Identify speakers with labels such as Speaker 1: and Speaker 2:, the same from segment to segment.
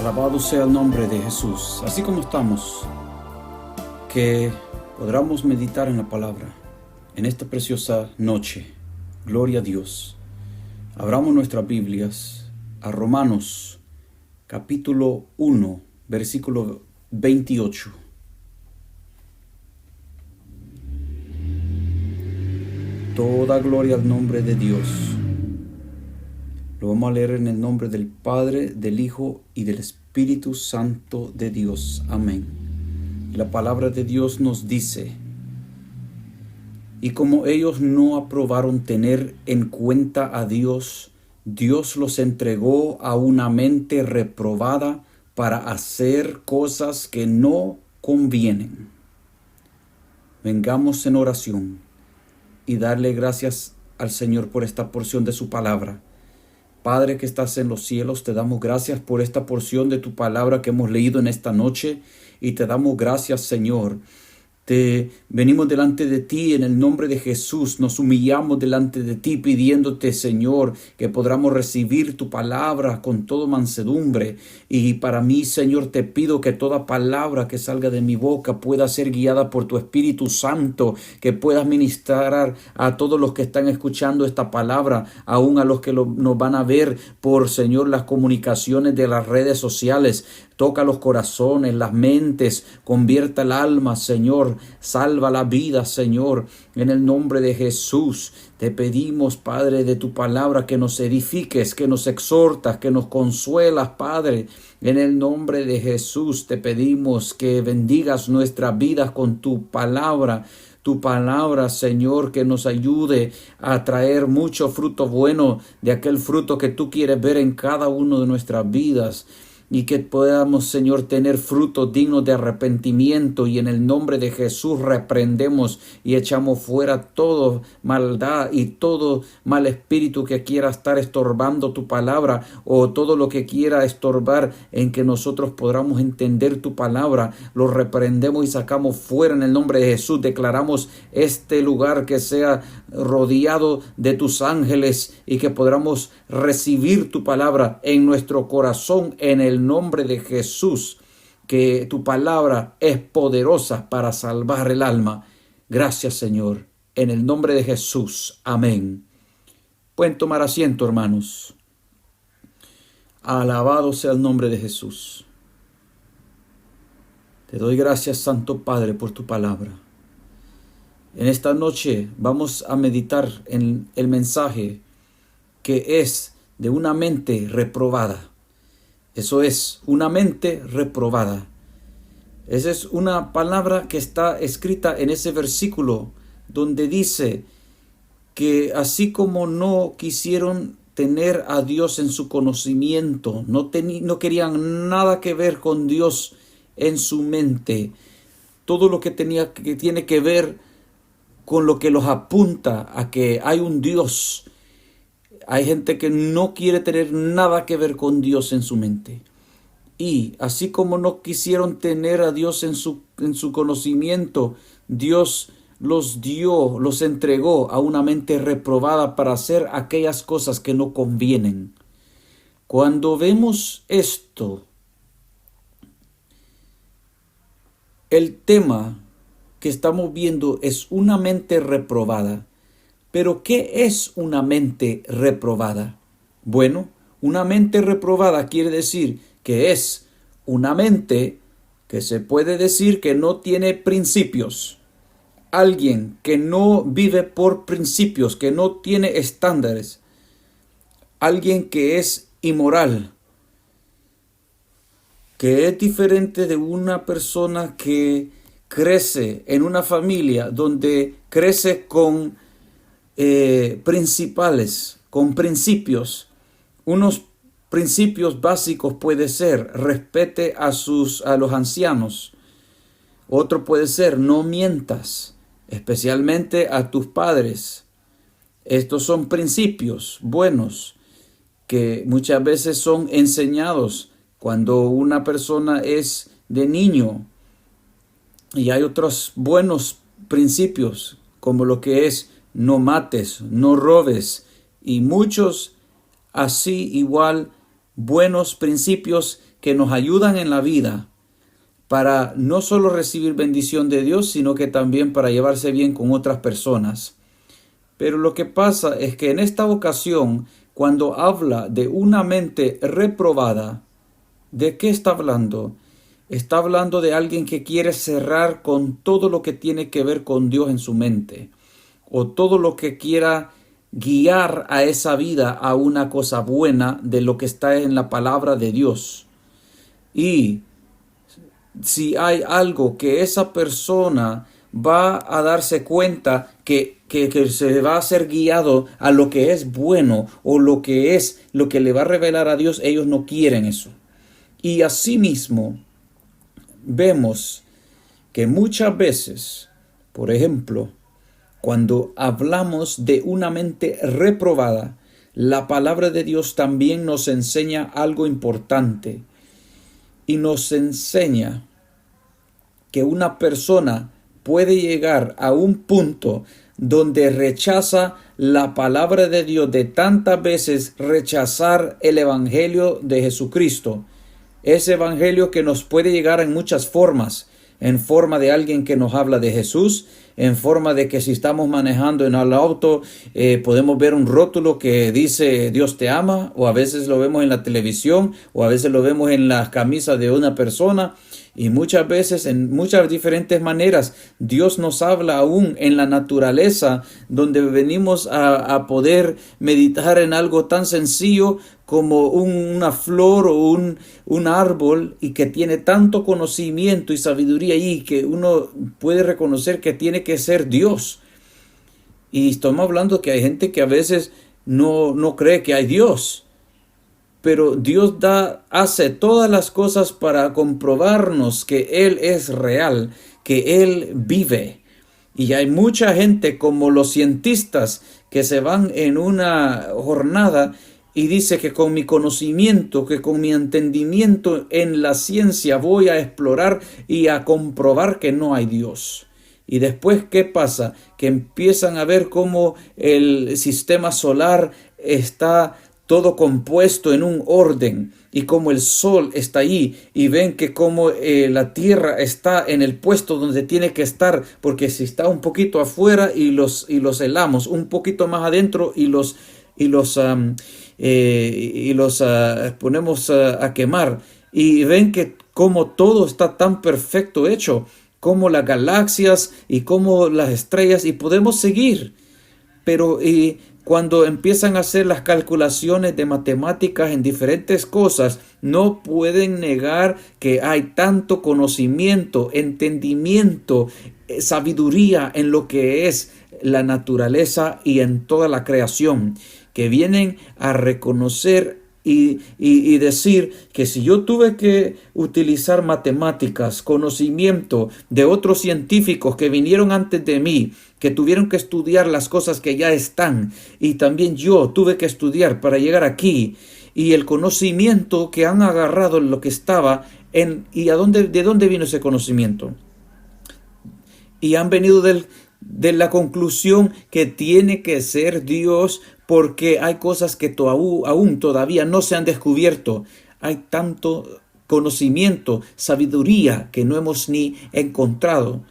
Speaker 1: Alabado sea el nombre de Jesús. Así como estamos, que podamos meditar en la palabra en esta preciosa noche. Gloria a Dios. Abramos nuestras Biblias a Romanos capítulo 1, versículo 28. Toda gloria al nombre de Dios. Lo vamos a leer en el nombre del Padre, del Hijo y del Espíritu Santo de Dios. Amén. Y la palabra de Dios nos dice: y como ellos no aprobaron tener en cuenta a Dios, Dios los entregó a una mente reprobada para hacer cosas que no convienen. Vengamos en oración y darle gracias al Señor por esta porción de su palabra. Padre que estás en los cielos, te damos gracias por esta porción de tu palabra que hemos leído en esta noche, y te damos gracias, Señor. Te venimos delante de ti en el nombre de Jesús, nos humillamos delante de ti pidiéndote, Señor, que podamos recibir tu palabra con toda mansedumbre. Y para mí, Señor, te pido que toda palabra que salga de mi boca pueda ser guiada por tu Espíritu Santo, que puedas ministrar a todos los que están escuchando esta palabra, aún a los que nos van a ver por, Señor, las comunicaciones de las redes sociales. Toca los corazones, las mentes, convierta el alma, Señor. Salva la vida, Señor. En el nombre de Jesús te pedimos, Padre, de tu palabra que nos edifiques, que nos exhortas, que nos consuelas, Padre. En el nombre de Jesús te pedimos que bendigas nuestras vidas con tu palabra. Tu palabra, Señor, que nos ayude a traer mucho fruto bueno, de aquel fruto que tú quieres ver en cada uno de nuestras vidas. Y que podamos, Señor, tener frutos dignos de arrepentimiento. Y en el nombre de Jesús reprendemos y echamos fuera toda maldad y todo mal espíritu que quiera estar estorbando tu palabra, o todo lo que quiera estorbar en que nosotros podamos entender tu palabra. Lo reprendemos y sacamos fuera en el nombre de Jesús. Declaramos este lugar que sea rodeado de tus ángeles y que podamos recibir tu palabra en nuestro corazón en el nombre de Jesús, que tu palabra es poderosa para salvar el alma. Gracias, Señor, en el nombre de Jesús. Amén. Pueden tomar asiento, hermanos. Alabado sea el nombre de Jesús. Te doy gracias, Santo Padre, por tu palabra. En esta noche vamos a meditar en el mensaje que es de una mente reprobada. Eso es, una mente reprobada. Esa es una palabra que está escrita en ese versículo donde dice que así como no quisieron tener a Dios en su conocimiento, no querían nada que ver con Dios en su mente, todo lo que tiene que ver con lo que los apunta a que hay un Dios. Hay gente que no quiere tener nada que ver con Dios en su mente. Y así como no quisieron tener a Dios en su conocimiento, Dios los entregó a una mente reprobada para hacer aquellas cosas que no convienen. Cuando vemos esto, el tema que estamos viendo es una mente reprobada. Pero, ¿qué es una mente reprobada? Bueno, una mente reprobada quiere decir que es una mente que se puede decir que no tiene principios. Alguien que no vive por principios, que no tiene estándares. Alguien que es inmoral. Que es diferente de una persona que crece en una familia donde crece con principales, con principios. Unos principios básicos puede ser respete a los ancianos. Otro puede ser no mientas, especialmente a tus padres. Estos son principios buenos que muchas veces son enseñados cuando una persona es de niño. Y hay otros buenos principios como lo que es no mates, no robes, y muchos así igual buenos principios que nos ayudan en la vida para no solo recibir bendición de Dios, sino que también para llevarse bien con otras personas. Pero lo que pasa es que en esta ocasión, cuando habla de una mente reprobada, ¿de qué está hablando? Está hablando de alguien que quiere cerrar con todo lo que tiene que ver con Dios en su mente, o todo lo que quiera guiar a esa vida a una cosa buena de lo que está en la palabra de Dios. Y si hay algo que esa persona va a darse cuenta que se va a ser guiado a lo que es bueno o lo que le va a revelar a Dios, ellos no quieren eso. Y asimismo vemos que muchas veces, por ejemplo, cuando hablamos de una mente reprobada, la palabra de Dios también nos enseña algo importante y nos enseña que una persona puede llegar a un punto donde rechaza la palabra de Dios, de tantas veces rechazar el evangelio de Jesucristo. Ese evangelio que nos puede llegar en muchas formas, en forma de alguien que nos habla de Jesús, en forma de que si estamos manejando en el auto, podemos ver un rótulo que dice Dios te ama, o a veces lo vemos en la televisión, o a veces lo vemos en las camisas de una persona. Y muchas veces, en muchas diferentes maneras, Dios nos habla aún en la naturaleza, donde venimos a poder meditar en algo tan sencillo como una flor o un árbol, y que tiene tanto conocimiento y sabiduría ahí que uno puede reconocer que tiene que ser Dios. Y estamos hablando que hay gente que a veces no cree que hay Dios. Pero Dios hace todas las cosas para comprobarnos que Él es real, que Él vive. Y hay mucha gente como los cientistas que se van en una jornada y dice que con mi conocimiento, que con mi entendimiento en la ciencia voy a explorar y a comprobar que no hay Dios. Y después, ¿qué pasa? Que empiezan a ver cómo el sistema solar está todo compuesto en un orden, y como el sol está ahí, y ven que como la tierra está en el puesto donde tiene que estar, porque si está un poquito afuera y los helamos, un poquito más adentro y los ponemos a quemar, y ven que como todo está tan perfecto hecho, como las galaxias y como las estrellas, y podemos seguir. Pero cuando empiezan a hacer las calculaciones de matemáticas en diferentes cosas, no pueden negar que hay tanto conocimiento, entendimiento, sabiduría en lo que es la naturaleza y en toda la creación, que vienen a reconocer y decir que si yo tuve que utilizar matemáticas, conocimiento de otros científicos que vinieron antes de mí, que tuvieron que estudiar las cosas que ya están, y también yo tuve que estudiar para llegar aquí, y el conocimiento que han agarrado en lo que estaba ¿y de dónde vino ese conocimiento? Y han venido de la conclusión que tiene que ser Dios, porque hay cosas que aún todavía no se han descubierto. Hay tanto conocimiento, sabiduría que no hemos ni encontrado.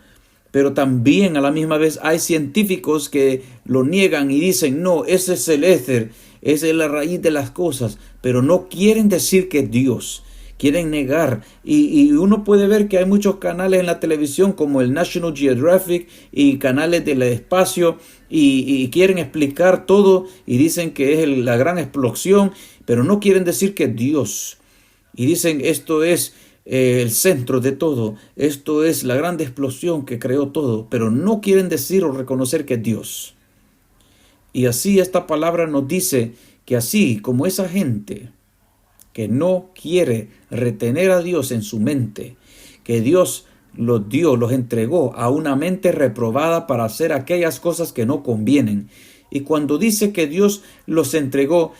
Speaker 1: Pero también a la misma vez hay científicos que lo niegan y dicen, no, ese es el éter, esa es la raíz de las cosas, pero no quieren decir que es Dios. Quieren negar, y uno puede ver que hay muchos canales en la televisión como el National Geographic y canales del espacio, y quieren explicar todo y dicen que es la gran explosión, pero no quieren decir que es Dios, y dicen esto es el centro de todo, esto es la gran explosión que creó todo, pero no quieren decir o reconocer que es Dios. Y así esta palabra nos dice que así como esa gente que no quiere retener a Dios en su mente, que Dios los dio, los entregó a una mente reprobada para hacer aquellas cosas que no convienen. Y cuando dice que Dios los entregó,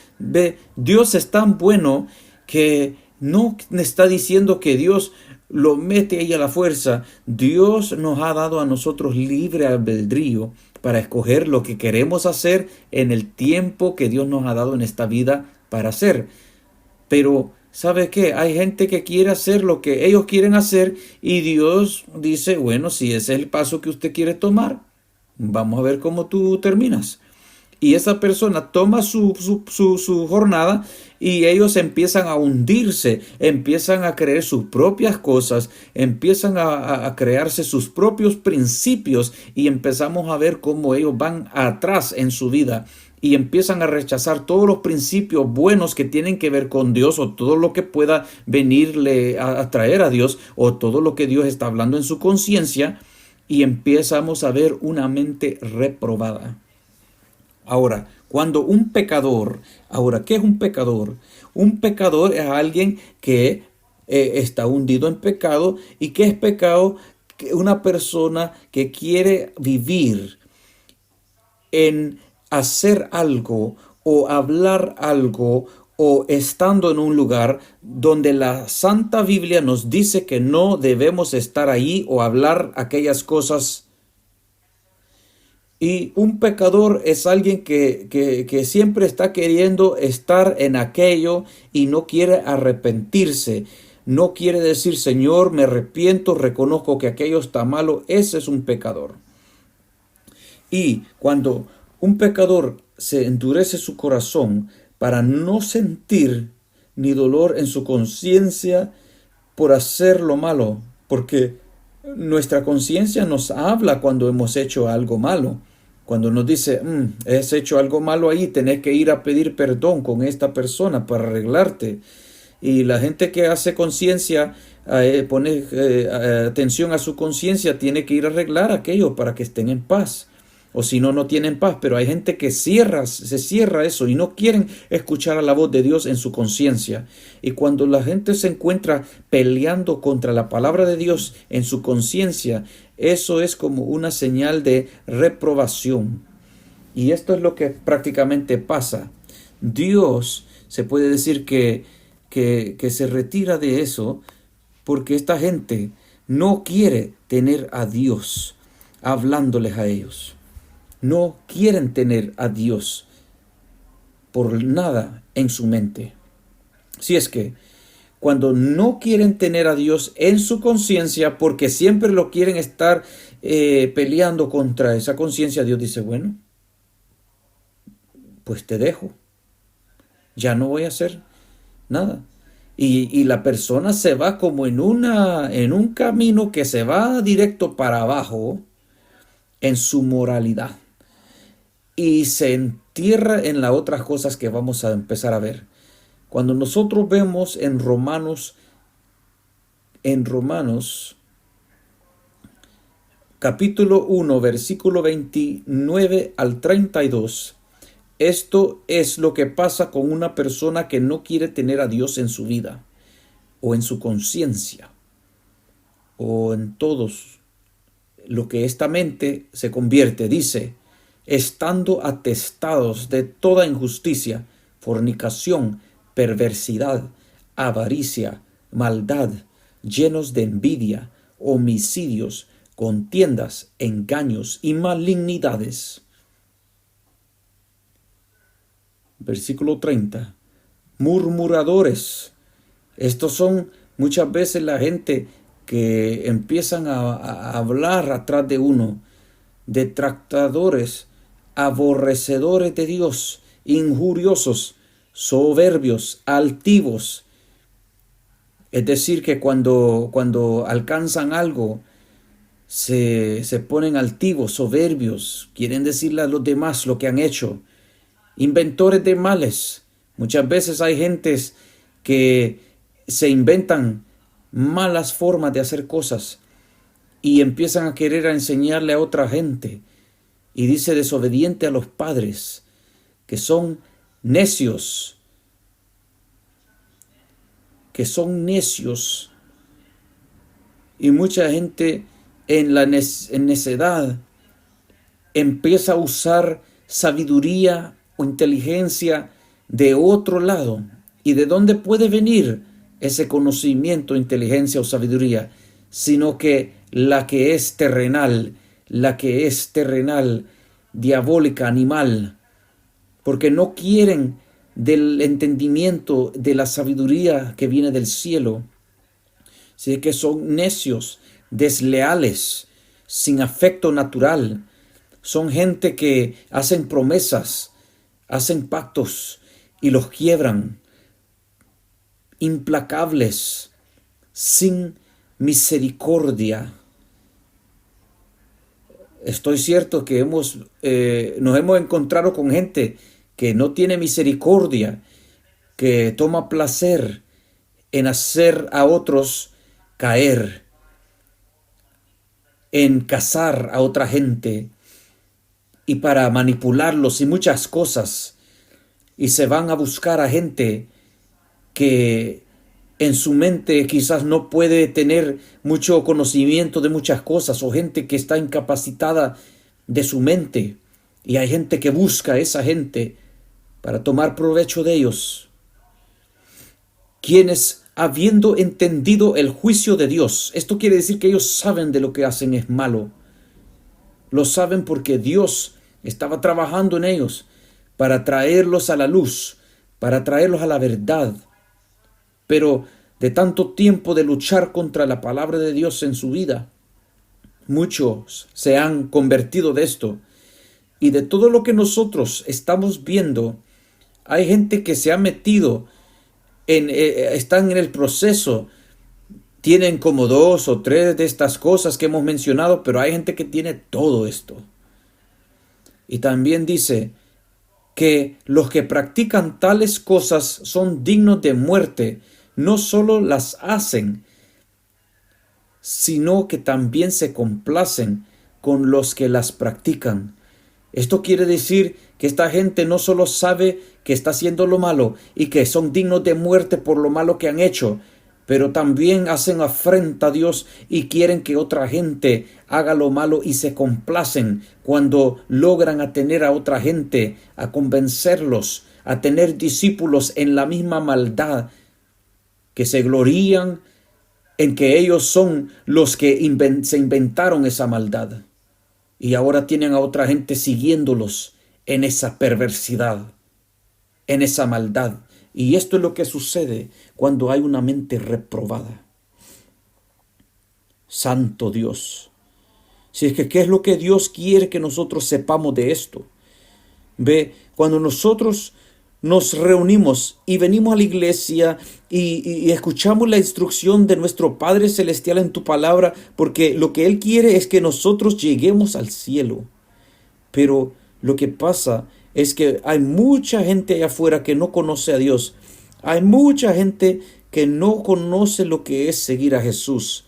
Speaker 1: Dios es tan bueno que no está diciendo que Dios lo mete ahí a la fuerza. Dios nos ha dado a nosotros libre albedrío para escoger lo que queremos hacer en el tiempo que Dios nos ha dado en esta vida para hacer. Pero ¿Sabe qué? Hay gente que quiere hacer lo que ellos quieren hacer y Dios dice, bueno, si ese es el paso que usted quiere tomar, vamos a ver cómo tú terminas. Y esa persona toma su jornada y ellos empiezan a hundirse, empiezan a creer sus propias cosas, empiezan a crearse sus propios principios y empezamos a ver cómo ellos van atrás en su vida y empiezan a rechazar todos los principios buenos que tienen que ver con Dios o todo lo que pueda venirle a traer a Dios o todo lo que Dios está hablando en su conciencia y empezamos a ver una mente reprobada. Ahora, ¿qué es un pecador? Un pecador es alguien que está hundido en pecado. ¿Y qué es pecado? Una persona que quiere vivir en hacer algo o hablar algo o estando en un lugar donde la Santa Biblia nos dice que no debemos estar ahí o hablar aquellas cosas. Y un pecador es alguien que siempre está queriendo estar en aquello y no quiere arrepentirse. No quiere decir, Señor, me arrepiento, reconozco que aquello está malo. Ese es un pecador. Y cuando un pecador se endurece su corazón para no sentir ni dolor en su conciencia por hacer lo malo, porque nuestra conciencia nos habla cuando hemos hecho algo malo. Cuando nos dice, has hecho algo malo ahí, tenés que ir a pedir perdón con esta persona para arreglarte. Y la gente que hace conciencia, pone atención a su conciencia, tiene que ir a arreglar aquello para que estén en paz. O si no, no tienen paz. Pero hay gente que se cierra eso y no quieren escuchar a la voz de Dios en su conciencia. Y cuando la gente se encuentra peleando contra la palabra de Dios en su conciencia, eso es como una señal de reprobación. Y esto es lo que prácticamente pasa. Dios se puede decir que se retira de eso porque esta gente no quiere tener a Dios hablándoles a ellos. No quieren tener a Dios por nada en su mente. Si es que cuando no quieren tener a Dios en su conciencia porque siempre lo quieren estar peleando contra esa conciencia, Dios dice, bueno, pues te dejo. Ya no voy a hacer nada. Y la persona se va como en un camino que se va directo para abajo en su moralidad. Y se entierra en las otras cosas que vamos a empezar a ver. Cuando nosotros vemos en Romanos capítulo 1, versículo 29 al 32, esto es lo que pasa con una persona que no quiere tener a Dios en su vida, o en su conciencia, o en todos lo que esta mente se convierte. Dice, estando atestados de toda injusticia, fornicación, perversidad, avaricia, maldad, llenos de envidia, homicidios, contiendas, engaños y malignidades. Versículo 30. Murmuradores. Estos son muchas veces la gente que empiezan a hablar atrás de uno. Detractadores, aborrecedores de Dios, injuriosos, soberbios, altivos. Es decir, que cuando alcanzan algo, se ponen altivos, soberbios, quieren decirle a los demás lo que han hecho. Inventores de males. Muchas veces hay gentes que se inventan malas formas de hacer cosas y empiezan a querer enseñarle a otra gente. Y dice desobediente a los padres, que son necios, y mucha gente en necedad empieza a usar sabiduría o inteligencia de otro lado. ¿Y de dónde puede venir ese conocimiento, inteligencia o sabiduría? Sino que la que es terrenal, diabólica, animal, porque no quieren del entendimiento, de la sabiduría que viene del cielo. Si es que son necios, desleales, sin afecto natural. Son gente que hacen promesas, hacen pactos y los quiebran. Implacables, sin misericordia. Estoy cierto que nos hemos encontrado con gente que no tiene misericordia, que toma placer en hacer a otros caer, en cazar a otra gente y para manipularlos y muchas cosas. Y se van a buscar a gente que en su mente quizás no puede tener mucho conocimiento de muchas cosas, o gente que está incapacitada de su mente. Y hay gente que busca a esa gente para tomar provecho de ellos. Quienes, habiendo entendido el juicio de Dios, esto quiere decir que ellos saben de lo que hacen es malo. Lo saben porque Dios estaba trabajando en ellos para traerlos a la luz, para traerlos a la verdad. Pero de tanto tiempo de luchar contra la palabra de Dios en su vida, muchos se han convertido de esto. Y de todo lo que nosotros estamos viendo, hay gente que se ha metido están en el proceso. Tienen como 2 o 3 de estas cosas que hemos mencionado, pero hay gente que tiene todo esto. Y también dice que los que practican tales cosas son dignos de muerte. No solo las hacen, sino que también se complacen con los que las practican. Esto quiere decir que esta gente no solo sabe que está haciendo lo malo y que son dignos de muerte por lo malo que han hecho, pero también hacen afrenta a Dios y quieren que otra gente haga lo malo y se complacen cuando logran atener a otra gente, a convencerlos, a tener discípulos en la misma maldad, que se glorían en que ellos son los que se inventaron esa maldad. Y ahora tienen a otra gente siguiéndolos en esa perversidad, en esa maldad. Y esto es lo que sucede cuando hay una mente reprobada. Santo Dios. Si es que, ¿qué es lo que Dios quiere que nosotros sepamos de esto? Ve, cuando nosotros nos reunimos y venimos a la iglesia y escuchamos la instrucción de nuestro Padre Celestial en tu palabra, porque lo que Él quiere es que nosotros lleguemos al cielo. Pero lo que pasa es que hay mucha gente allá afuera que no conoce a Dios. Hay mucha gente que no conoce lo que es seguir a Jesús,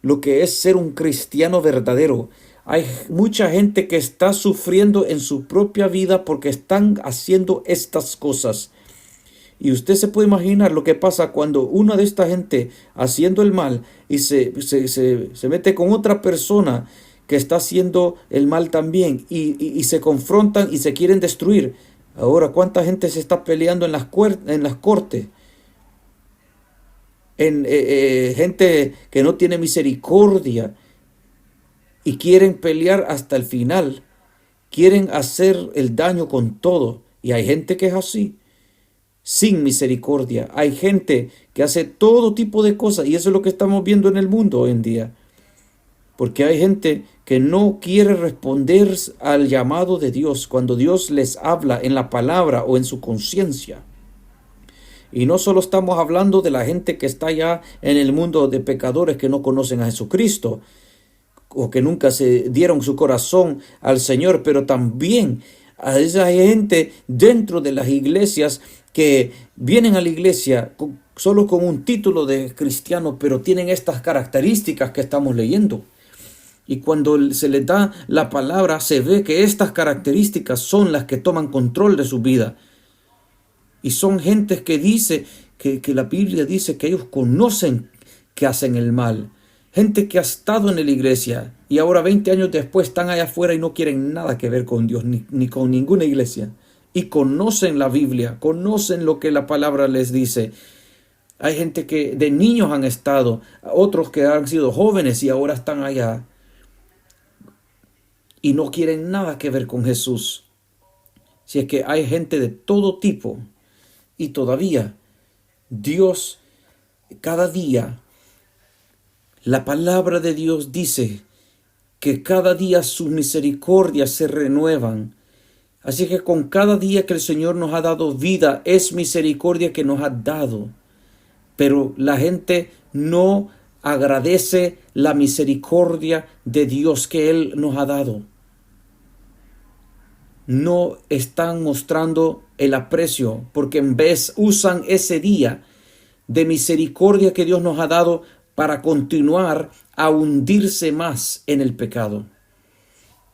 Speaker 1: lo que es ser un cristiano verdadero. Hay mucha gente que está sufriendo en su propia vida porque están haciendo estas cosas. Y usted se puede imaginar lo que pasa cuando una de esta gente haciendo el mal y se mete con otra persona que está haciendo el mal también y se confrontan y se quieren destruir. Ahora, ¿cuánta gente se está peleando en las cortes? Gente que no tiene misericordia y quieren pelear hasta el final, quieren hacer el daño con todo. Y hay gente que es así, sin misericordia. Hay gente que hace todo tipo de cosas y eso es lo que estamos viendo en el mundo hoy en día. Porque hay gente que no quiere responder al llamado de Dios cuando Dios les habla en la palabra o en su conciencia. Y no solo estamos hablando de la gente que está ya en el mundo de pecadores que no conocen a Jesucristo o que nunca se dieron su corazón al Señor, pero también a esa gente dentro de las iglesias que vienen a la iglesia solo con un título de cristiano, pero tienen estas características que estamos leyendo. Y cuando se les da la palabra, se ve que estas características son las que toman control de su vida. Y son gentes que dice que la Biblia dice que ellos conocen que hacen el mal. Gente que ha estado en la iglesia y ahora 20 años después están allá afuera y no quieren nada que ver con Dios ni con ninguna iglesia. Y conocen la Biblia, conocen lo que la palabra les dice. Hay gente que de niños han estado, otros que han sido jóvenes y ahora están allá. Y no quieren nada que ver con Jesús. Si es que hay gente de todo tipo. Y todavía Dios, cada día, la palabra de Dios dice que cada día sus misericordias se renuevan. Así que con cada día que el Señor nos ha dado vida, es misericordia que nos ha dado. Pero la gente no agradece la misericordia de Dios que Él nos ha dado. No están mostrando el aprecio, porque en vez usan ese día de misericordia que Dios nos ha dado para continuar a hundirse más en el pecado.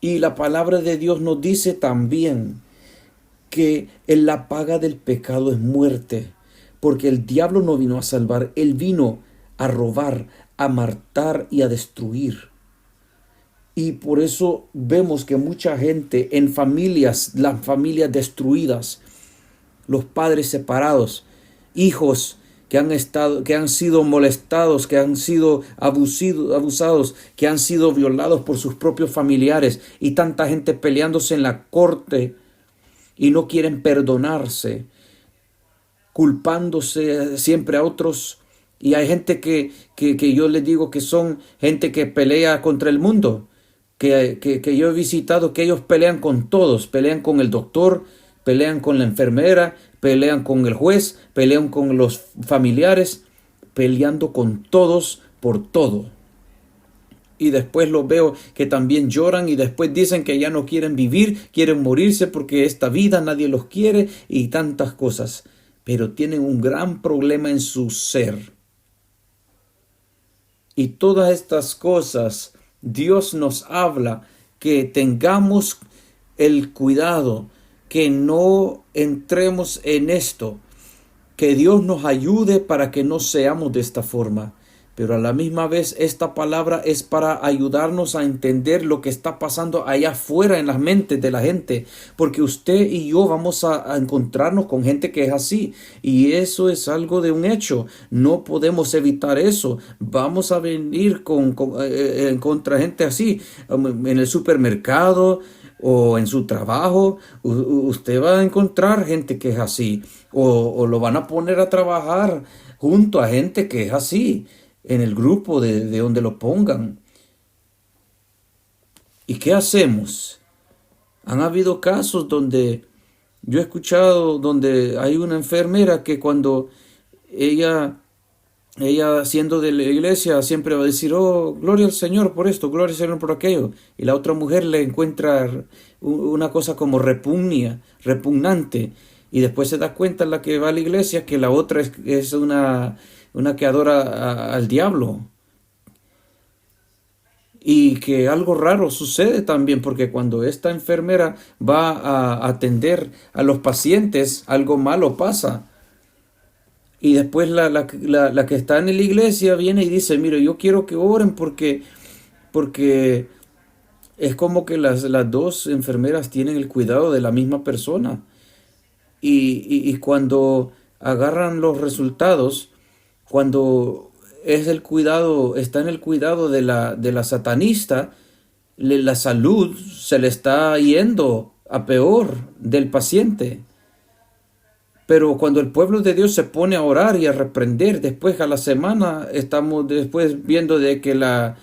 Speaker 1: Y la palabra de Dios nos dice también que la paga del pecado es muerte, porque el diablo no vino a salvar, él vino a robar, a matar y a destruir. Y por eso vemos que mucha gente en familias, las familias destruidas, los padres separados, hijos que han sido molestados, que han sido abusados, que han sido violados por sus propios familiares, y tanta gente peleándose en la corte y no quieren perdonarse, culpándose siempre a otros. Y hay gente que yo les digo que son gente que pelea contra el mundo, que yo he visitado, que ellos pelean con todos, pelean con el doctor, pelean con la enfermera, pelean con el juez, pelean con los familiares, peleando con todos por todo. Y después los veo que también lloran y después dicen que ya no quieren vivir, quieren morirse porque esta vida nadie los quiere y tantas cosas. Pero tienen un gran problema en su ser. Y todas estas cosas, Dios nos habla que tengamos el cuidado, que no entremos en esto, que Dios nos ayude para que no seamos de esta forma. Pero a la misma vez esta palabra es para ayudarnos a entender lo que está pasando allá afuera en las mentes de la gente, porque usted y yo vamos a encontrarnos con gente que es así, y eso es algo de un hecho. No podemos evitar eso. Vamos a venir contra gente así en el supermercado o en su trabajo. Usted va a encontrar gente que es así, o lo van a poner a trabajar junto a gente que es así en el grupo de donde lo pongan. ¿Y qué hacemos? Han habido casos donde yo he escuchado donde hay una enfermera que cuando ella siendo de la iglesia siempre va a decir, oh, gloria al Señor por esto, gloria al Señor por aquello. Y la otra mujer le encuentra una cosa como repugnante. Y después se da cuenta la que va a la iglesia que la otra es una que adora al diablo. Y que algo raro sucede también, porque cuando esta enfermera va a atender a los pacientes, algo malo pasa. Y después la que está en la iglesia viene y dice, mire, yo quiero que oren porque es como que las dos enfermeras tienen el cuidado de la misma persona. Y cuando agarran los resultados, cuando está en el cuidado de la satanista, la salud se le está yendo a peor del paciente. Pero cuando el pueblo de Dios se pone a orar y a reprender, después a la semana estamos después viendo de que la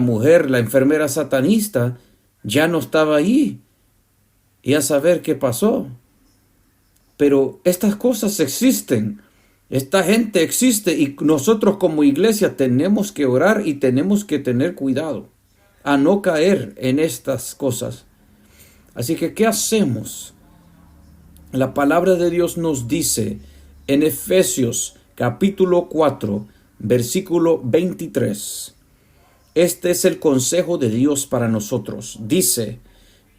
Speaker 1: mujer, la enfermera satanista, ya no estaba ahí. Y a saber qué pasó. Pero estas cosas existen. Esta gente existe y nosotros como iglesia tenemos que orar y tenemos que tener cuidado a no caer en estas cosas. Así que, ¿qué hacemos? La palabra de Dios nos dice en Efesios capítulo 4, versículo 23. Este es el consejo de Dios para nosotros. Dice,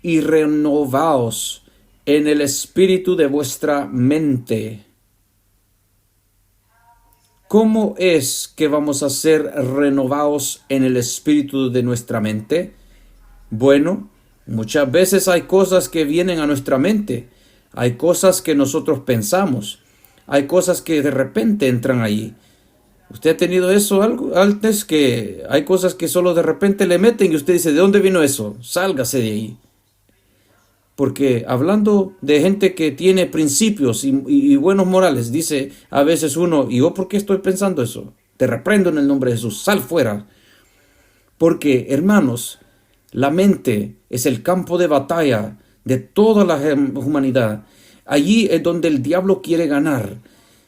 Speaker 1: y renovaos en el espíritu de vuestra mente. ¿Cómo es que vamos a ser renovados en el espíritu de nuestra mente? Bueno, muchas veces hay cosas que vienen a nuestra mente. Hay cosas que nosotros pensamos. Hay cosas que de repente entran ahí. ¿Usted ha tenido eso algo antes? Que hay cosas que solo de repente le meten y usted dice, ¿de dónde vino eso? Sálgase de ahí. Porque hablando de gente que tiene principios y buenos morales, dice a veces uno, ¿y yo por qué estoy pensando eso? Te reprendo en el nombre de Jesús, sal fuera. Porque, hermanos, la mente es el campo de batalla de toda la humanidad. Allí es donde el diablo quiere ganar,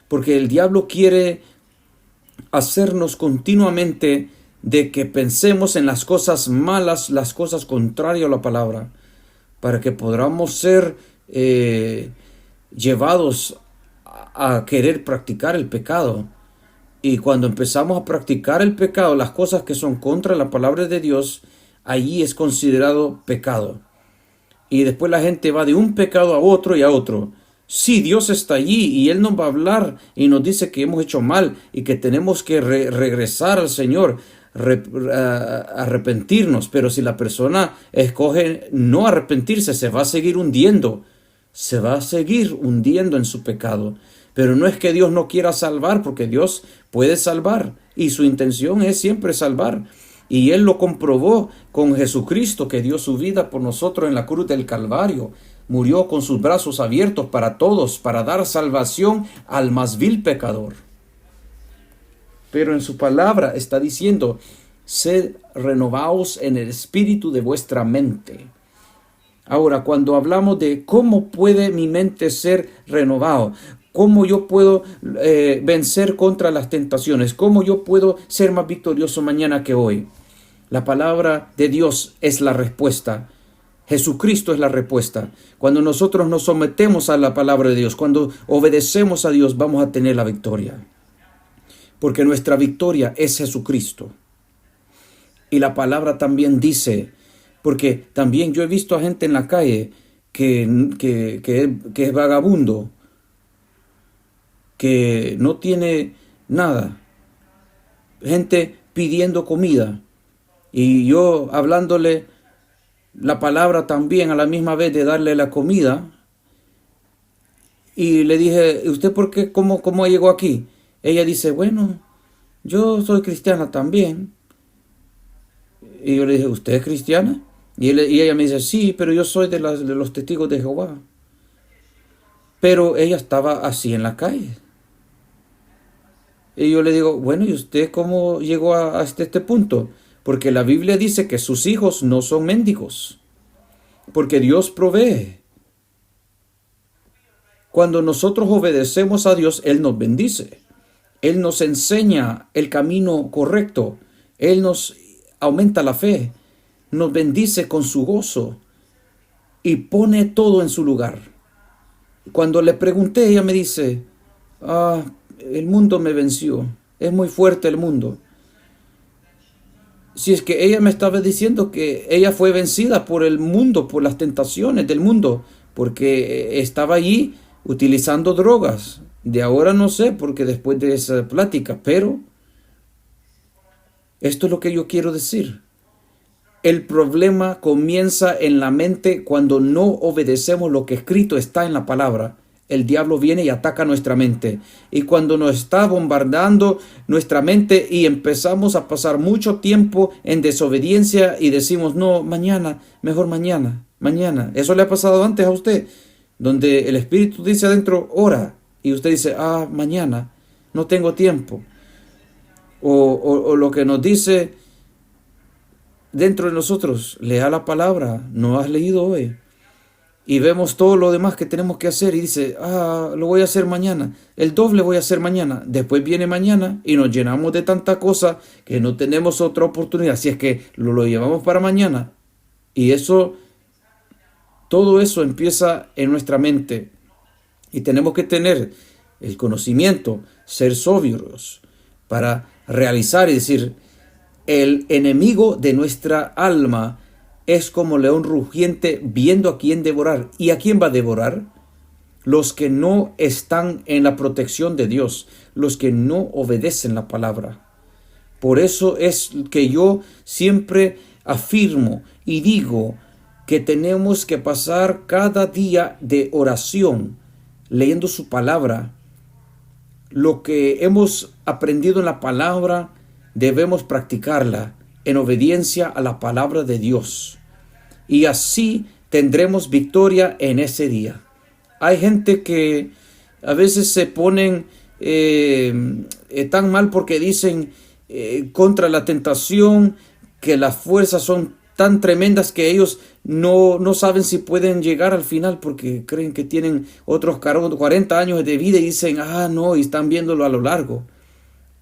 Speaker 1: porque el diablo quiere hacernos continuamente de que pensemos en las cosas malas, las cosas contrarias a la palabra, para que podamos ser llevados a querer practicar el pecado. Y cuando empezamos a practicar el pecado, las cosas que son contra la palabra de Dios, allí es considerado pecado. Y después la gente va de un pecado a otro y a otro. Sí, Dios está allí y Él nos va a hablar y nos dice que hemos hecho mal y que tenemos que regresar al Señor, arrepentirnos. Pero si la persona escoge no arrepentirse, se va a seguir hundiendo. Se va a seguir hundiendo en su pecado. Pero no es que Dios no quiera salvar, porque Dios puede salvar y su intención es siempre salvar. Y Él lo comprobó con Jesucristo, que dio su vida por nosotros en la cruz del Calvario. Murió con sus brazos abiertos para todos, para dar salvación al más vil pecador. Pero en su palabra está diciendo, sed renovados en el espíritu de vuestra mente. Ahora, cuando hablamos de cómo puede mi mente ser renovado, cómo yo puedo vencer contra las tentaciones, cómo yo puedo ser más victorioso mañana que hoy, la palabra de Dios es la respuesta. Jesucristo es la respuesta. Cuando nosotros nos sometemos a la palabra de Dios, cuando obedecemos a Dios, vamos a tener la victoria. Porque nuestra victoria es Jesucristo. Y la palabra también dice, porque también yo he visto a gente en la calle que es vagabundo, que no tiene nada, gente pidiendo comida, y yo hablándole la palabra también a la misma vez de darle la comida, y le dije, ¿usted por qué, cómo llegó aquí? Ella dice, bueno, yo soy cristiana también. Y yo le dije, ¿usted es cristiana? Y ella me dice, sí, pero yo soy de los testigos de Jehová. Pero ella estaba así en la calle. Y yo le digo, bueno, ¿y usted cómo llegó a este punto? Porque la Biblia dice que sus hijos no son mendigos, porque Dios provee. Cuando nosotros obedecemos a Dios, Él nos bendice. Él nos enseña el camino correcto. Él nos aumenta la fe, nos bendice con su gozo y pone todo en su lugar. Cuando le pregunté, ella me dice, el mundo me venció, es muy fuerte el mundo. Si es que ella me estaba diciendo que ella fue vencida por el mundo, por las tentaciones del mundo, porque estaba allí utilizando drogas. De ahora no sé, porque después de esa plática, pero esto es lo que yo quiero decir. El problema comienza en la mente cuando no obedecemos lo que escrito está en la palabra. El diablo viene y ataca nuestra mente. Y cuando nos está bombardeando nuestra mente y empezamos a pasar mucho tiempo en desobediencia y decimos, no, mañana, mejor mañana, mañana. Eso le ha pasado antes a usted, donde el Espíritu dice adentro, ora. Y usted dice, mañana, no tengo tiempo. O lo que nos dice dentro de nosotros, lea la palabra, no has leído hoy. Y vemos todo lo demás que tenemos que hacer y dice, lo voy a hacer mañana, el doble voy a hacer mañana. Después viene mañana y nos llenamos de tanta cosa que no tenemos otra oportunidad. Si es que lo llevamos para mañana. Y todo eso empieza en nuestra mente. Y tenemos que tener el conocimiento, ser sobrios para realizar y decir, el enemigo de nuestra alma es como león rugiente viendo a quién devorar. ¿Y a quién va a devorar? Los que no están en la protección de Dios, los que no obedecen la palabra. Por eso es que yo siempre afirmo y digo que tenemos que pasar cada día de oración, leyendo su palabra. Lo que hemos aprendido en la palabra, debemos practicarla en obediencia a la palabra de Dios. Y así tendremos victoria en ese día. Hay gente que a veces se ponen tan mal porque dicen contra la tentación que las fuerzas son tan tremendas que ellos no saben si pueden llegar al final porque creen que tienen otros 40 años de vida y dicen, no, y están viéndolo a lo largo.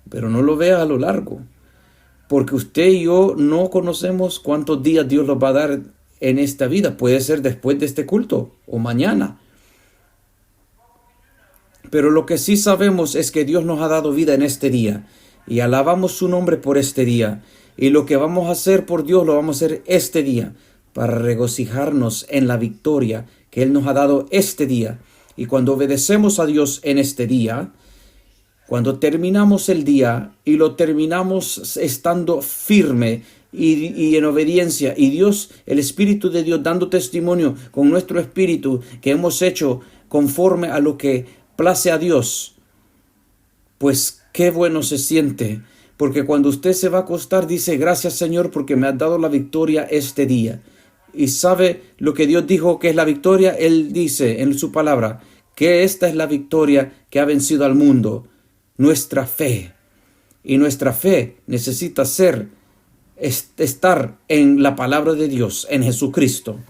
Speaker 1: Pero no lo veas a lo largo, porque usted y yo no conocemos cuántos días Dios nos va a dar en esta vida. Puede ser después de este culto o mañana. Pero lo que sí sabemos es que Dios nos ha dado vida en este día y alabamos su nombre por este día. Y lo que vamos a hacer por Dios lo vamos a hacer este día para regocijarnos en la victoria que Él nos ha dado este día. Y cuando obedecemos a Dios en este día, cuando terminamos el día y lo terminamos estando firme y en obediencia, y Dios, el Espíritu de Dios dando testimonio con nuestro espíritu que hemos hecho conforme a lo que place a Dios, pues qué bueno se siente, porque cuando usted se va a acostar dice, gracias Señor porque me has dado la victoria este día. Y sabe lo que Dios dijo que es la victoria. Él dice en su palabra que esta es la victoria que ha vencido al mundo, nuestra fe. Y nuestra fe necesita estar en la palabra de Dios, en Jesucristo.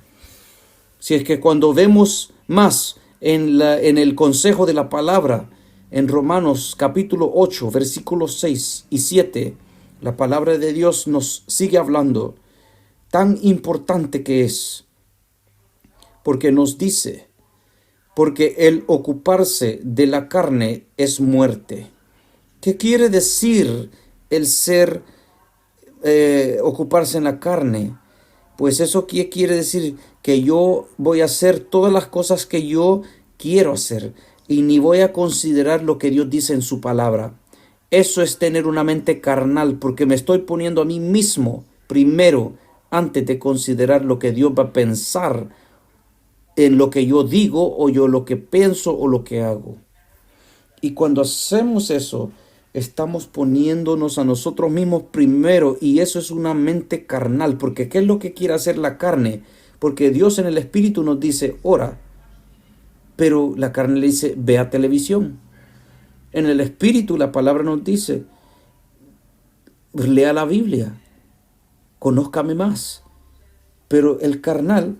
Speaker 1: Si es que cuando vemos más en el consejo de la palabra, en Romanos capítulo 8, versículos 6 y 7, la palabra de Dios nos sigue hablando, tan importante que es, porque nos dice, porque el ocuparse de la carne es muerte. ¿Qué quiere decir el ocuparse en la carne? Pues eso quiere decir que yo voy a hacer todas las cosas que yo quiero hacer y ni voy a considerar lo que Dios dice en su palabra. Eso es tener una mente carnal, porque me estoy poniendo a mí mismo primero antes de considerar lo que Dios va a pensar en lo que yo digo o yo lo que pienso o lo que hago. Y cuando hacemos eso, estamos poniéndonos a nosotros mismos primero, y eso es una mente carnal, porque ¿qué es lo que quiere hacer la carne? Porque Dios en el Espíritu nos dice, ora, pero la carne le dice, ve a televisión. En el Espíritu la palabra nos dice, lea la Biblia, conózcame más. Pero el carnal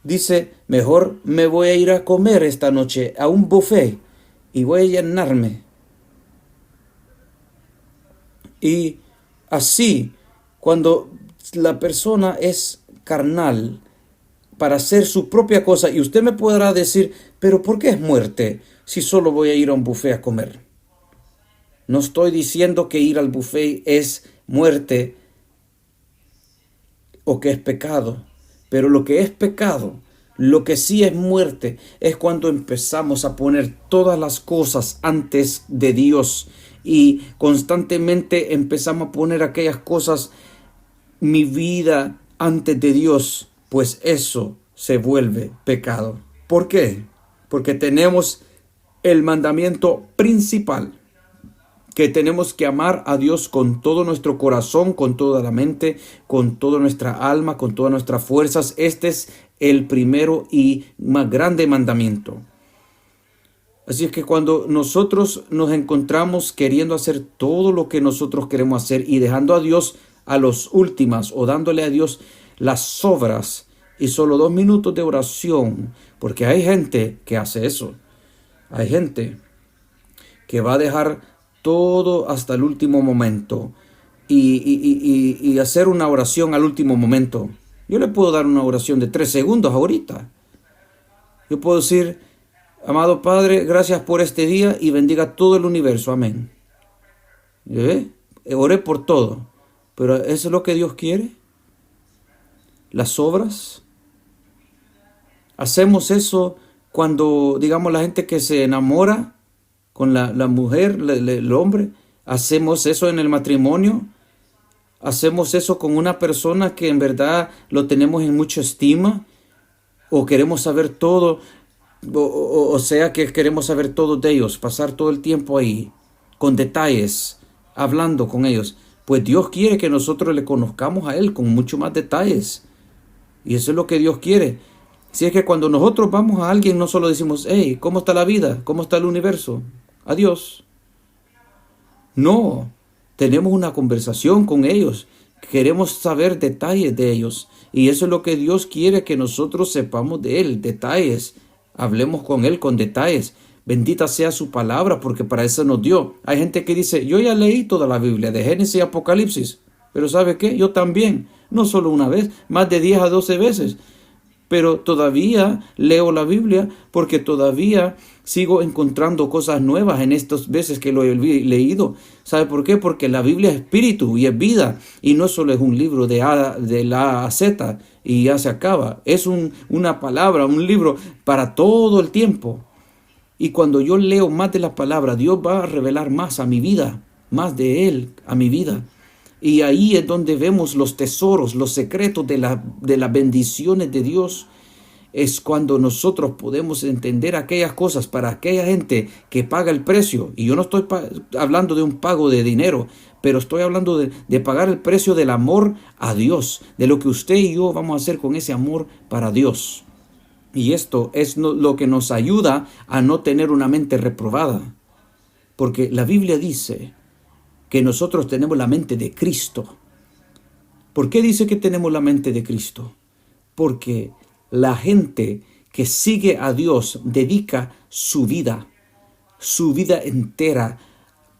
Speaker 1: dice, mejor me voy a ir a comer esta noche a un buffet y voy a llenarme. Y así, cuando la persona es carnal para hacer su propia cosa, y usted me podrá decir, pero ¿por qué es muerte si solo voy a ir a un buffet a comer? No estoy diciendo que ir al buffet es muerte o que es pecado, pero lo que es pecado, lo que sí es muerte, es cuando empezamos a poner todas las cosas antes de Dios y constantemente empezamos a poner aquellas cosas, mi vida antes de Dios, pues eso se vuelve pecado. ¿Por qué? Porque tenemos el mandamiento principal, que tenemos que amar a Dios con todo nuestro corazón, con toda la mente, con toda nuestra alma, con todas nuestras fuerzas. Este es el primero y más grande mandamiento. Así es que cuando nosotros nos encontramos queriendo hacer todo lo que nosotros queremos hacer y dejando a Dios a los últimas o dándole a Dios las sobras y solo 2 minutos de oración, porque hay gente que hace eso. Hay gente que va a dejar todo hasta el último momento y hacer una oración al último momento. Yo le puedo dar una oración de 3 segundos ahorita. Yo puedo decir, amado Padre, gracias por este día y bendiga todo el universo. Amén. Oré por todo. Pero ¿eso es lo que Dios quiere? Las obras. Hacemos eso cuando, digamos, la gente que se enamora con la mujer, el hombre. Hacemos eso en el matrimonio. Hacemos eso con una persona que en verdad lo tenemos en mucha estima. O queremos saber todo. O sea que queremos saber todo de ellos. Pasar todo el tiempo ahí. Con detalles. Hablando con ellos. Pues Dios quiere que nosotros le conozcamos a Él con mucho más detalles. Y eso es lo que Dios quiere. Si es que cuando nosotros vamos a alguien, no solo decimos, hey, ¿cómo está la vida? ¿Cómo está el universo? Adiós. No, tenemos una conversación con ellos. Queremos saber detalles de ellos. Y eso es lo que Dios quiere que nosotros sepamos de Él, detalles. Hablemos con Él con detalles. Bendita sea su palabra, porque para eso nos dio. Hay gente que dice, yo ya leí toda la Biblia, de Génesis a Apocalipsis. Pero ¿sabe qué? Yo también. No solo una vez, más de 10 a 12 veces. Pero todavía leo la Biblia porque todavía sigo encontrando cosas nuevas en estas veces que lo he leído. ¿Sabe por qué? Porque la Biblia es espíritu y es vida. Y no solo es un libro de la A a Z y ya se acaba. Es una palabra, un libro para todo el tiempo. Y cuando yo leo más de la palabra, Dios va a revelar más a mi vida, más de Él a mi vida. Y ahí es donde vemos los tesoros, los secretos de las bendiciones de Dios. Es cuando nosotros podemos entender aquellas cosas para aquella gente que paga el precio. Y yo no estoy hablando de un pago de dinero, pero estoy hablando de pagar el precio del amor a Dios, de lo que usted y yo vamos a hacer con ese amor para Dios. Y esto es lo que nos ayuda a no tener una mente reprobada. Porque la Biblia dice que nosotros tenemos la mente de Cristo. ¿Por qué dice que tenemos la mente de Cristo? Porque la gente que sigue a Dios dedica su vida entera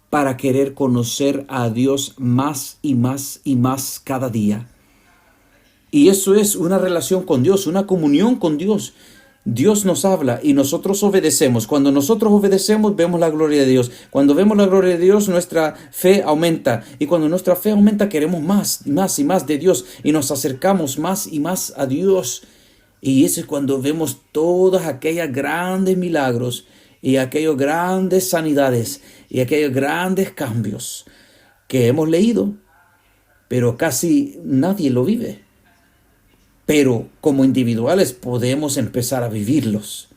Speaker 1: para querer conocer a Dios más y más y más cada día. Y eso es una relación con Dios, una comunión con Dios. Dios nos habla y nosotros obedecemos. Cuando nosotros obedecemos, vemos la gloria de Dios. Cuando vemos la gloria de Dios, nuestra fe aumenta. Y cuando nuestra fe aumenta, queremos más y más y más de Dios. Y nos acercamos más y más a Dios. Y eso es cuando vemos todos aquellos grandes milagros y aquellas grandes sanidades y aquellos grandes cambios que hemos leído. Pero casi nadie lo vive. Pero como individuales podemos empezar a vivirlos.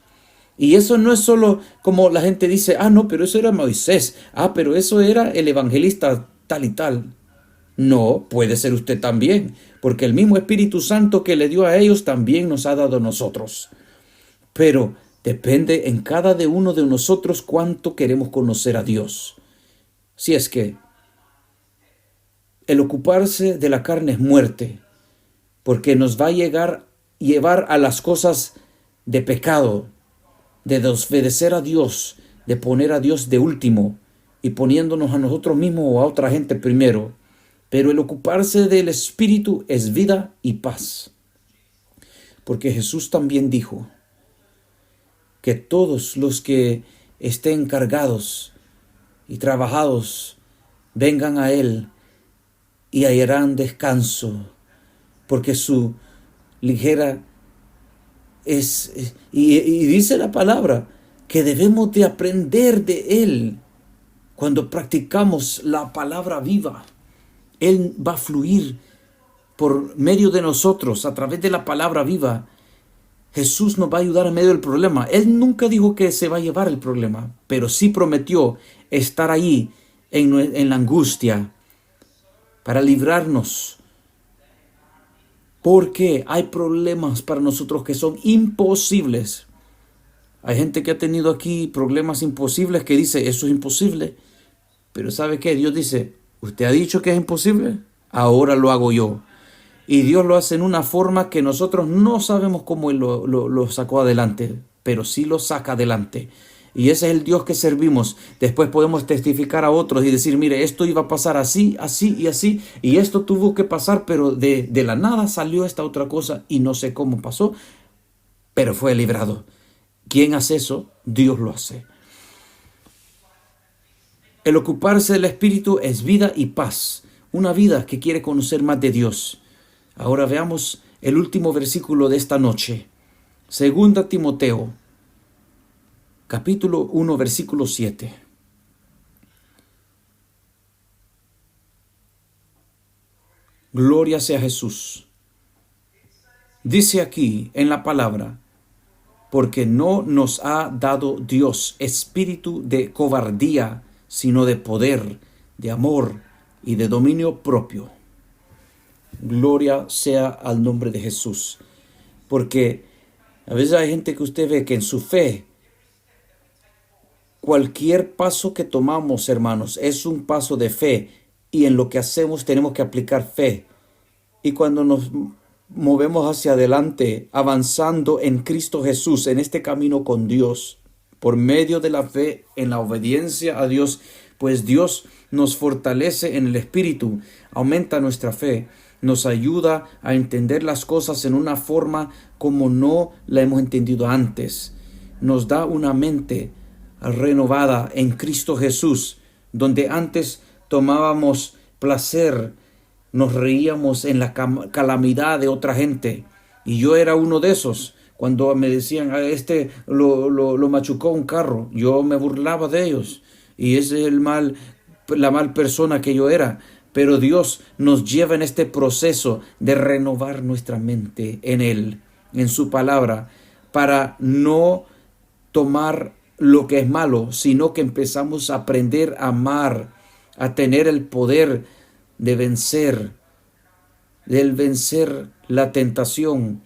Speaker 1: Y eso no es solo como la gente dice, no, pero eso era Moisés, pero eso era el evangelista tal y tal. No, puede ser usted también, porque el mismo Espíritu Santo que le dio a ellos también nos ha dado a nosotros. Pero depende en cada uno de nosotros cuánto queremos conocer a Dios. Si es que el ocuparse de la carne es muerte, porque nos va a llevar a las cosas de pecado, de desobedecer a Dios, de poner a Dios de último y poniéndonos a nosotros mismos o a otra gente primero. Pero el ocuparse del Espíritu es vida y paz. Porque Jesús también dijo que todos los que estén cargados y trabajados vengan a Él y hallarán descanso. Porque su ligera es, y dice la palabra, que debemos de aprender de Él. Cuando practicamos la palabra viva, Él va a fluir por medio de nosotros, a través de la palabra viva. Jesús nos va a ayudar en medio del problema. Él nunca dijo que se va a llevar el problema, pero sí prometió estar ahí en la angustia para librarnos. Porque hay problemas para nosotros que son imposibles. Hay gente que ha tenido aquí problemas imposibles que dice, eso es imposible. Pero ¿sabe qué? Dios dice, ¿usted ha dicho que es imposible? Ahora lo hago yo. Y Dios lo hace en una forma que nosotros no sabemos cómo Él lo sacó adelante, pero sí lo saca adelante. Y ese es el Dios que servimos. Después podemos testificar a otros y decir, mire, esto iba a pasar así, así y así. Y esto tuvo que pasar, pero de la nada salió esta otra cosa y no sé cómo pasó, pero fue librado. ¿Quién hace eso? Dios lo hace. El ocuparse del Espíritu es vida y paz. Una vida que quiere conocer más de Dios. Ahora veamos el último versículo de esta noche. 2 Timoteo. Capítulo 1, versículo 7. Gloria sea a Jesús. Dice aquí en la palabra, porque no nos ha dado Dios espíritu de cobardía, sino de poder, de amor y de dominio propio. Gloria sea al nombre de Jesús. Porque A veces hay gente que usted ve que en su fe, cualquier paso que tomamos, hermanos, es un paso de fe. Y en lo que hacemos tenemos que aplicar fe. Y cuando nos movemos hacia adelante, avanzando en Cristo Jesús, en este camino con Dios, por medio de la fe, en la obediencia a Dios, pues Dios nos fortalece en el Espíritu, aumenta nuestra fe, nos ayuda a entender las cosas en una forma como no la hemos entendido antes. Nos da una mente renovada en Cristo Jesús, donde antes tomábamos placer, nos reíamos en la calamidad de otra gente. Y yo era uno de esos. Cuando me decían, este lo machucó un carro, yo me burlaba de ellos. Y ese es la mal persona que yo era. Pero Dios nos lleva en este proceso de renovar nuestra mente en Él, en su palabra, para no tomar lo que es malo, sino que empezamos a aprender a amar, a tener el poder de vencer la tentación,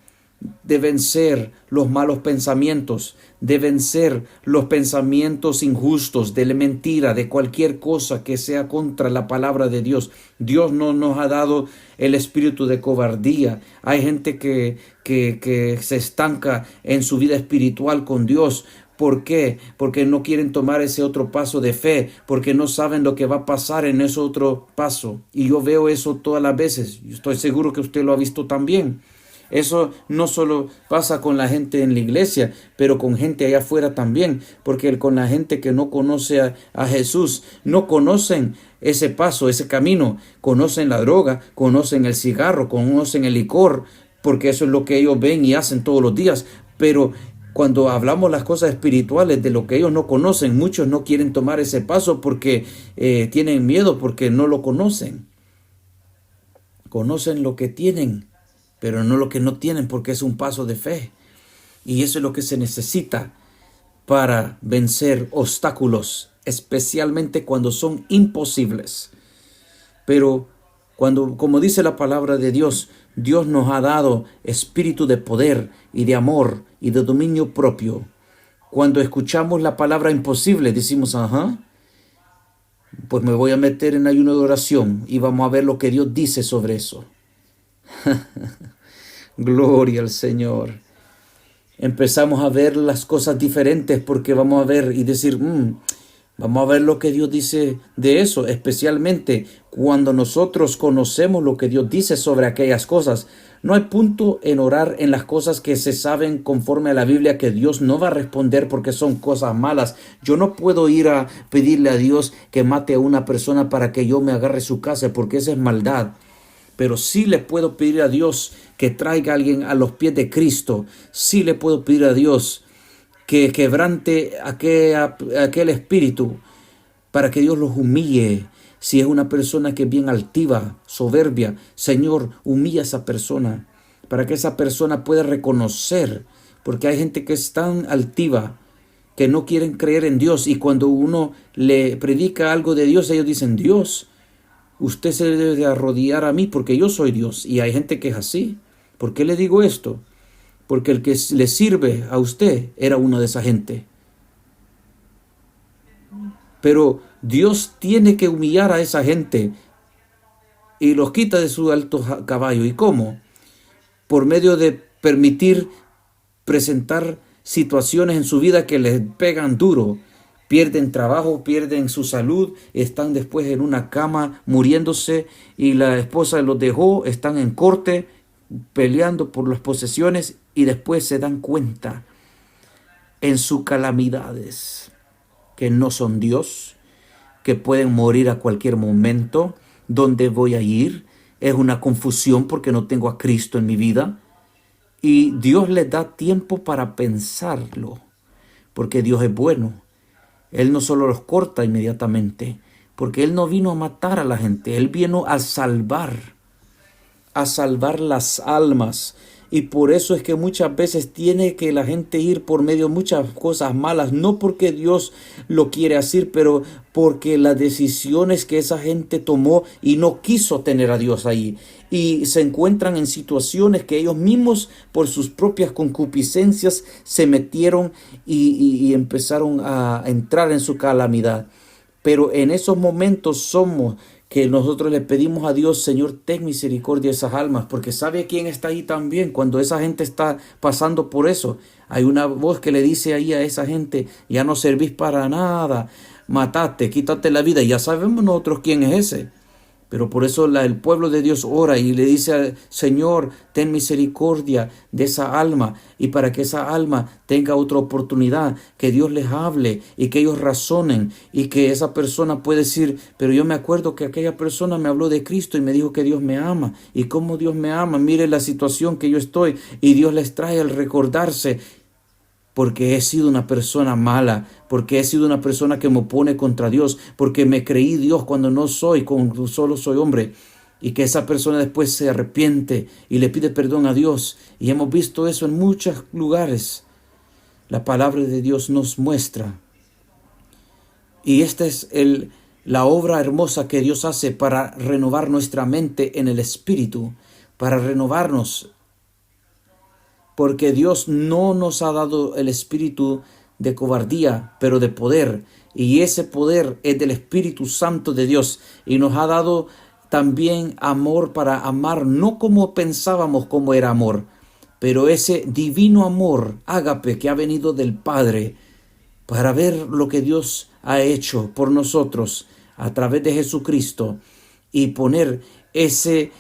Speaker 1: de vencer los malos pensamientos, de vencer los pensamientos injustos, de la mentira, de cualquier cosa que sea contra la palabra de Dios. Dios no nos ha dado el espíritu de cobardía. Hay gente que se estanca en su vida espiritual con Dios. ¿Por qué? Porque no quieren tomar ese otro paso de fe, porque no saben lo que va a pasar en ese otro paso. Y yo veo eso todas las veces. Yo estoy seguro que usted lo ha visto también. Eso no solo pasa con la gente en la iglesia, pero con gente allá afuera también, porque con la gente que no conoce a Jesús, no conocen ese paso, ese camino, conocen la droga, conocen el cigarro, conocen el licor, porque eso es lo que ellos ven y hacen todos los días, pero cuando hablamos las cosas espirituales de lo que ellos no conocen, muchos no quieren tomar ese paso porque tienen miedo, porque no lo conocen. Conocen lo que tienen, pero no lo que no tienen, porque es un paso de fe. Y eso es lo que se necesita para vencer obstáculos, especialmente cuando son imposibles. Pero cuando, como dice la palabra de Dios, Dios nos ha dado espíritu de poder y de amor y de dominio propio. Cuando escuchamos la palabra imposible, decimos, pues me voy a meter en ayuno de oración y vamos a ver lo que Dios dice sobre eso. Gloria al Señor. Empezamos a ver las cosas diferentes porque vamos a ver y decir, vamos a ver lo que Dios dice de eso, especialmente cuando nosotros conocemos lo que Dios dice sobre aquellas cosas. No hay punto en orar en las cosas que se saben conforme a la Biblia que Dios no va a responder porque son cosas malas. Yo no puedo ir a pedirle a Dios que mate a una persona para que yo me agarre su casa, porque esa es maldad. Pero sí le puedo pedir a Dios que traiga a alguien a los pies de Cristo. Sí le puedo pedir a Dios que quebrante aquel espíritu para que Dios los humille. Si es una persona que es bien altiva, soberbia, Señor, humilla a esa persona para que esa persona pueda reconocer, porque hay gente que es tan altiva que no quieren creer en Dios, y cuando uno le predica algo de Dios, ellos dicen, Dios, usted se debe de arrodillar a mí porque yo soy Dios. Y hay gente que es así. ¿Por qué le digo esto? Porque el que le sirve a usted era uno de esa gente. Pero Dios tiene que humillar a esa gente y los quita de su alto caballo. ¿Y cómo? Por medio de permitir presentar situaciones en su vida que les pegan duro. Pierden trabajo, pierden su salud, están después en una cama muriéndose y la esposa los dejó, están en corte peleando por las posesiones y después se dan cuenta en sus calamidades que no son Dios, que pueden morir a cualquier momento. ¿Dónde voy a ir? Es una confusión porque no tengo a Cristo en mi vida. Y Dios les da tiempo para pensarlo, porque Dios es bueno. Él no solo los corta inmediatamente, porque Él no vino a matar a la gente, Él vino a salvar las almas. Y por eso es que muchas veces tiene que la gente ir por medio de muchas cosas malas, no porque Dios lo quiere hacer, pero porque las decisiones que esa gente tomó y no quiso tener a Dios ahí. Y se encuentran en situaciones que ellos mismos por sus propias concupiscencias se metieron y empezaron a entrar en su calamidad. Pero en esos momentos somos que nosotros le pedimos a Dios: Señor, ten misericordia de esas almas, porque sabe quién está ahí también. Cuando esa gente está pasando por eso, hay una voz que le dice ahí a esa gente: ya no servís para nada, matate, quítate la vida. Ya sabemos nosotros quién es ese. Pero por eso el pueblo de Dios ora y le dice al Señor: ten misericordia de esa alma, y para que esa alma tenga otra oportunidad, que Dios les hable y que ellos razonen, y que esa persona puede decir: pero yo me acuerdo que aquella persona me habló de Cristo y me dijo que Dios me ama, y cómo Dios me ama, mire la situación que yo estoy, y Dios les trae al recordarse: porque he sido una persona mala, porque he sido una persona que me opone contra Dios, porque me creí Dios cuando no soy, cuando solo soy hombre. Y que esa persona después se arrepiente y le pide perdón a Dios. Y hemos visto eso en muchos lugares. La palabra de Dios nos muestra. Y esta es la obra hermosa que Dios hace para renovar nuestra mente en el espíritu, para renovarnos. Porque Dios no nos ha dado el espíritu de cobardía, pero de poder. Y ese poder es del Espíritu Santo de Dios. Y nos ha dado también amor para amar, no como pensábamos como era amor, pero ese divino amor, ágape, que ha venido del Padre, para ver lo que Dios ha hecho por nosotros a través de Jesucristo, y poner ese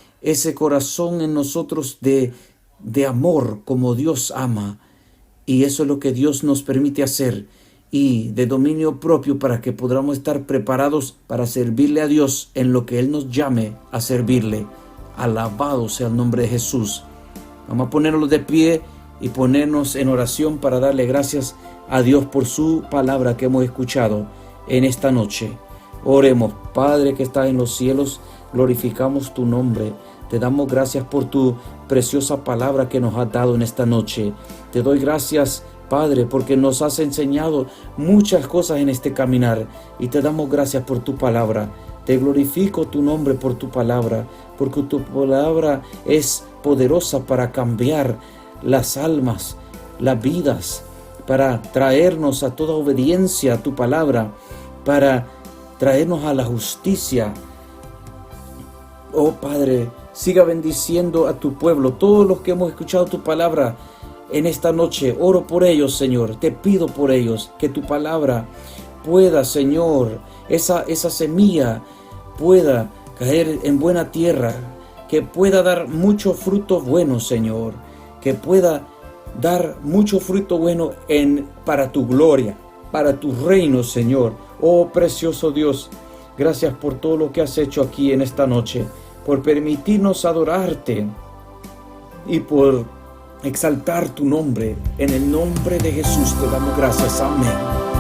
Speaker 1: corazón en nosotros de amor como Dios ama. Y eso es lo que Dios nos permite hacer, y de dominio propio, para que podamos estar preparados para servirle a Dios en lo que Él nos llame a servirle. Alabado sea el nombre de Jesús. Vamos a ponernos de pie y ponernos en oración para darle gracias a Dios por su palabra que hemos escuchado en esta noche. Oremos. Padre que estás en los cielos, glorificamos tu nombre. Te damos gracias por tu preciosa palabra que nos has dado en esta noche. Te doy gracias, Padre, porque nos has enseñado muchas cosas en este caminar, y te damos gracias por tu palabra. Te glorifico tu nombre por tu palabra, porque tu palabra es poderosa para cambiar las almas, las vidas, para traernos a toda obediencia a tu palabra, para traernos a la justicia. Oh Padre, siga bendiciendo a tu pueblo, todos los que hemos escuchado tu palabra en esta noche. Oro por ellos, Señor. Te pido por ellos que tu palabra pueda, Señor, esa semilla pueda caer en buena tierra, que pueda dar mucho fruto bueno, Señor, que pueda dar mucho fruto bueno para tu gloria, para tu reino, Señor. Oh precioso Dios, gracias por todo lo que has hecho aquí en esta noche, por permitirnos adorarte y por exaltar tu nombre. En el nombre de Jesús te damos gracias. Amén.